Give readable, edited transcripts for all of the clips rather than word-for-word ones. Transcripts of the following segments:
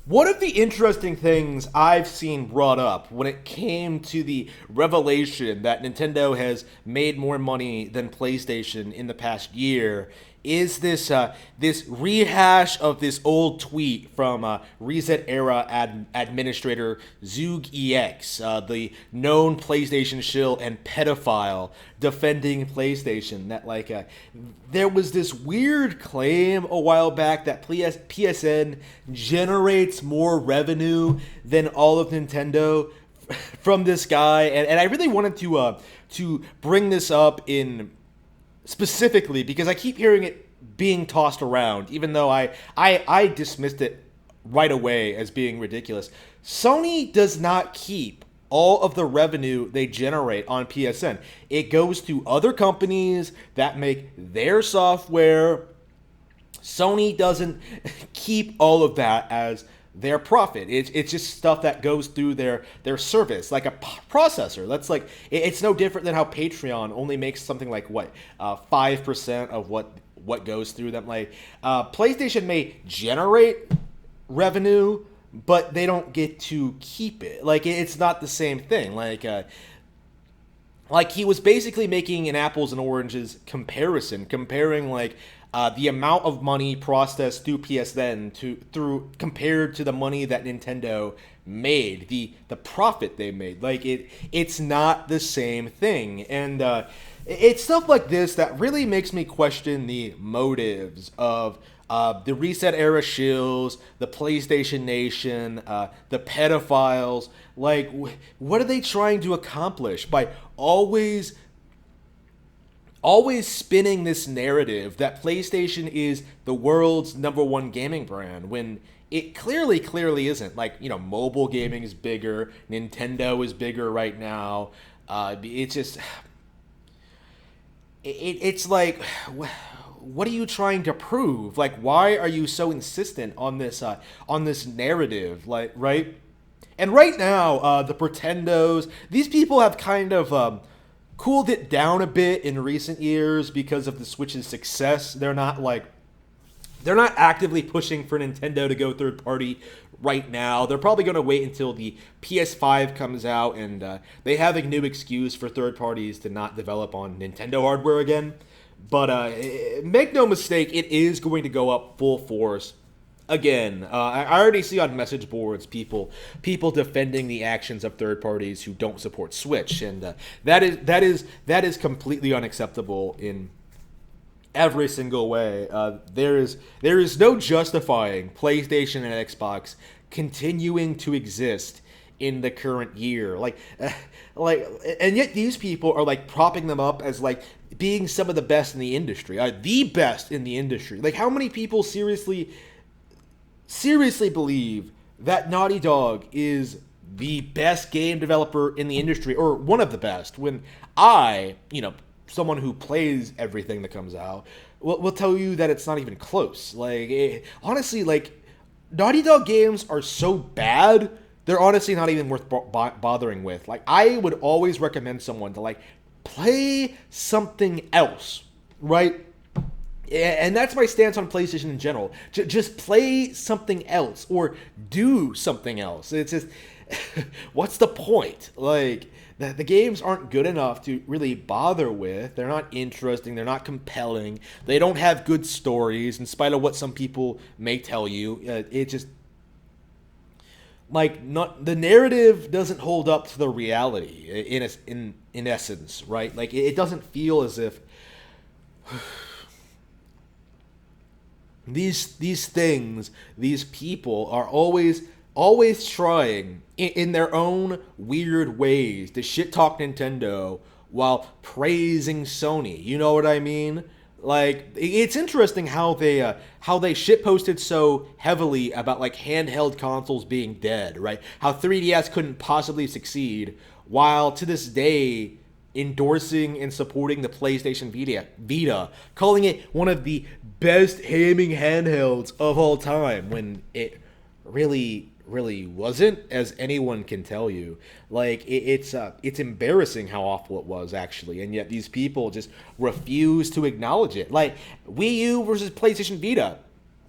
One of the interesting things I've seen brought up when it came to the revelation that Nintendo has made more money than PlayStation in the past year is this rehash of this old tweet from Reset Era administrator ZhugeEX, the known PlayStation shill and pedophile, defending PlayStation. That there was this weird claim a while back that PSN generates more revenue than all of Nintendo from this guy, and I really wanted to bring this up in specifically because I keep hearing it being tossed around, even though I dismissed it right away as being ridiculous. Sony does not keep all of the revenue they generate on PSN. It goes to other companies that make their software. Sony doesn't keep all of that as their profit. It's just stuff that goes through their service, like a processor. That's like it's no different than how Patreon only makes something like 5% of what goes through them. PlayStation may generate revenue, but they don't get to keep it. It's not the same thing. He was basically making an apples and oranges comparison, comparing the amount of money processed through PSN through compared to the money that Nintendo made, the profit they made. It's not the same thing, and it's stuff like this that really makes me question the motives of the Reset Era shills, the PlayStation Nation, the pedophiles. What are they trying to accomplish by always spinning this narrative that PlayStation is the world's #1 gaming brand when it clearly isn't? Mobile gaming is bigger, Nintendo is bigger right now. It's just, it's like, what are you trying to prove? Why are you so insistent on this narrative? Right? And right now, the Pretendos, these people have kind of cooled it down a bit in recent years because of the Switch's success. They're not actively pushing for Nintendo to go third party right now. They're probably going to wait until the PS5 comes out and they have a new excuse for third parties to not develop on Nintendo hardware again. But make no mistake, it is going to go up full force. Again, I already see on message boards people defending the actions of third parties who don't support Switch, and that is completely unacceptable in every single way. There is no justifying PlayStation and Xbox continuing to exist in the current year. And yet these people are propping them up as being some of the best in the industry, the best in the industry. How many people seriously believe that Naughty Dog is the best game developer in the industry, or one of the best, when someone who plays everything that comes out, will tell you that it's not even close. Honestly, Naughty Dog games are so bad, they're honestly not even worth bothering with. I would always recommend someone to play something else, right? And that's my stance on PlayStation in general. Just play something else or do something else. It's just, what's the point? The games aren't good enough to really bother with. They're not interesting. They're not compelling. They don't have good stories, in spite of what some people may tell you. It just, the narrative doesn't hold up to the reality in essence, right? It doesn't feel as if these things, these people are always trying in their own weird ways to shit talk Nintendo while praising Sony. You know what I mean? It's interesting how they shit posted so heavily about handheld consoles being dead, right? How 3DS couldn't possibly succeed, while to this day endorsing and supporting the PlayStation Vita, calling it one of the best gaming handhelds of all time, when it really wasn't, as anyone can tell you. It's embarrassing how awful it was, actually, and yet these people just refuse to acknowledge it. Wii U versus PlayStation Vita.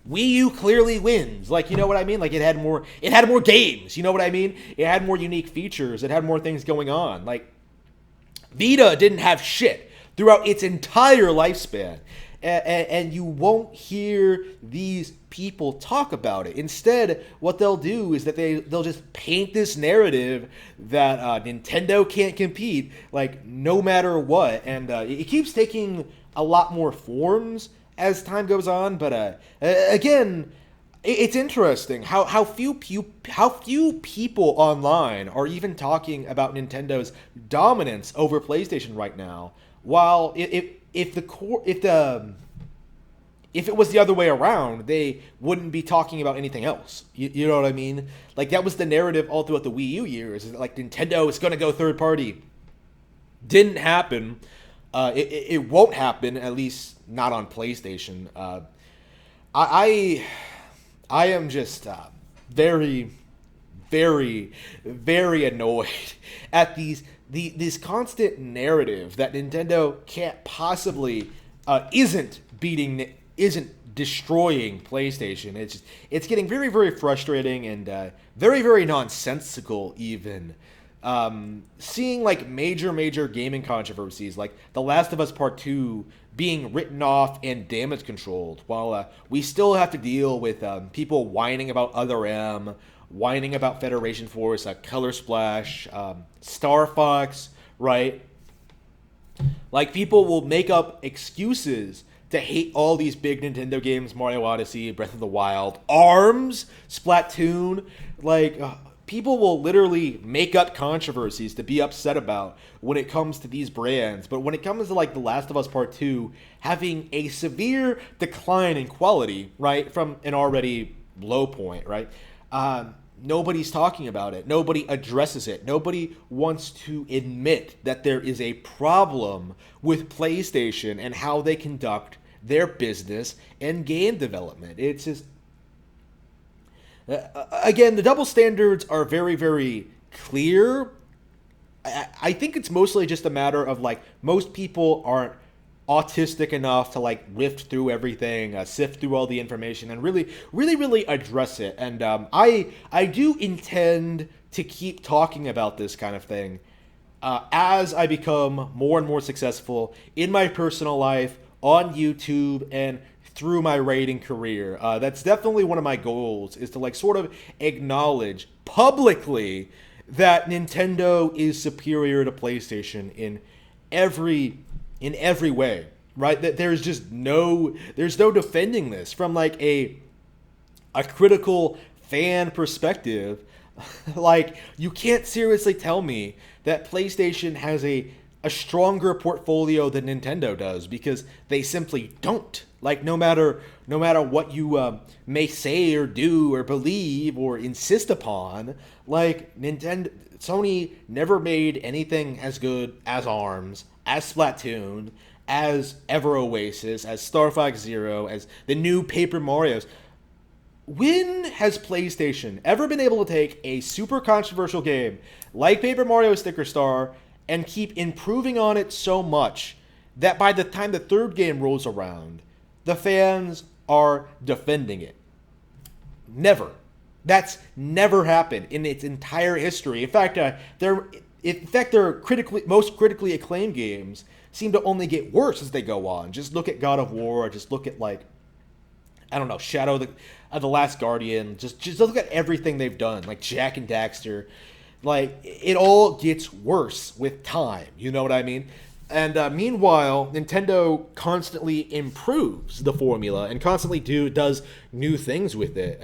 Wii U clearly wins. Like, you know what I mean? Like, it had more games. You know what I mean? It had more unique features. It had more things going on. Like, Vita didn't have shit throughout its entire lifespan. And you won't hear these people talk about it. Instead, what they'll do is that they'll just paint this narrative that Nintendo can't compete, like, no matter what. And it keeps taking a lot more forms as time goes on. But again, it's interesting how few people online are even talking about Nintendo's dominance over PlayStation right now. While if it was the other way around, they wouldn't be talking about anything else. You know what I mean? Like, that was the narrative all throughout the Wii U years. Is that, like, Nintendo is going to go third party. Didn't happen. It won't happen, at least not on PlayStation. I am just very, very, very annoyed at this constant narrative that Nintendo can't possibly isn't destroying PlayStation. It's getting very, very frustrating and very, very nonsensical even. Seeing, like, major gaming controversies like The Last of Us Part 2 being written off and damage controlled, while we still have to deal with people whining about Other M, whining about Federation Force, Color Splash, Star Fox, right? Like, people will make up excuses to hate all these big Nintendo games, Mario Odyssey, Breath of the Wild, ARMS, Splatoon. Like, people will literally make up controversies to be upset about when it comes to these brands. But when it comes to, like, The Last of Us Part 2 having a severe decline in quality, right, from an already low point, right, nobody's talking about it. Nobody addresses it. Nobody wants to admit that there is a problem with PlayStation and how they conduct their business and game development. It's just... again, the double standards are very, very clear. I think it's mostly just a matter of, like, most people aren't autistic enough to, like, rift through everything, sift through all the information, and really address it. And I do intend to keep talking about this kind of thing as I become more and more successful in my personal life, on YouTube, and through my rating career. That's definitely one of my goals, is to, like, sort of acknowledge publicly that Nintendo is superior to PlayStation in every way, right? That there's no defending this from, like, a critical fan perspective. Like, you can't seriously tell me that PlayStation has a stronger portfolio than Nintendo does, because they simply don't. Like, no matter what you may say or do or believe or insist upon, like, Sony never made anything as good as ARMS, as Splatoon, as Ever Oasis, as Star Fox Zero, as the new Paper Marios. When has PlayStation ever been able to take a super controversial game like Paper Mario Sticker Star and keep improving on it so much that by the time the third game rolls around, the fans are defending it? Never. That's never happened in its entire history. In fact, their most critically acclaimed games seem to only get worse as they go on. Just look at God of War. Just look at, like, I don't know, Shadow of the Last Guardian. Just look at everything they've done, like Jak and Daxter. Like, it all gets worse with time. You know what I mean? And meanwhile, Nintendo constantly improves the formula and constantly does new things with it,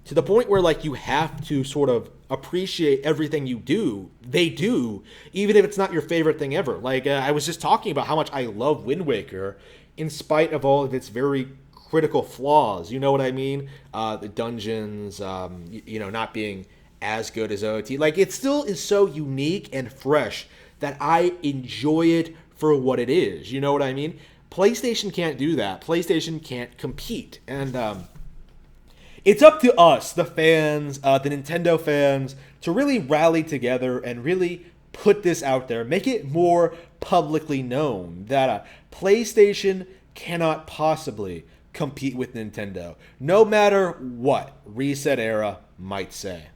to the point where, like, you have to sort of appreciate everything you do. They do, even if it's not your favorite thing ever. Like, I was just talking about how much I love Wind Waker, in spite of all of its very critical flaws. You know what I mean? The dungeons, not being as good as OT. Like, it still is so unique and fresh that I enjoy it for what it is. You know what I mean? PlayStation can't do that. PlayStation can't compete. And it's up to us, the fans, the Nintendo fans, to really rally together and really put this out there. Make it more publicly known that PlayStation cannot possibly compete with Nintendo, no matter what Reset Era might say.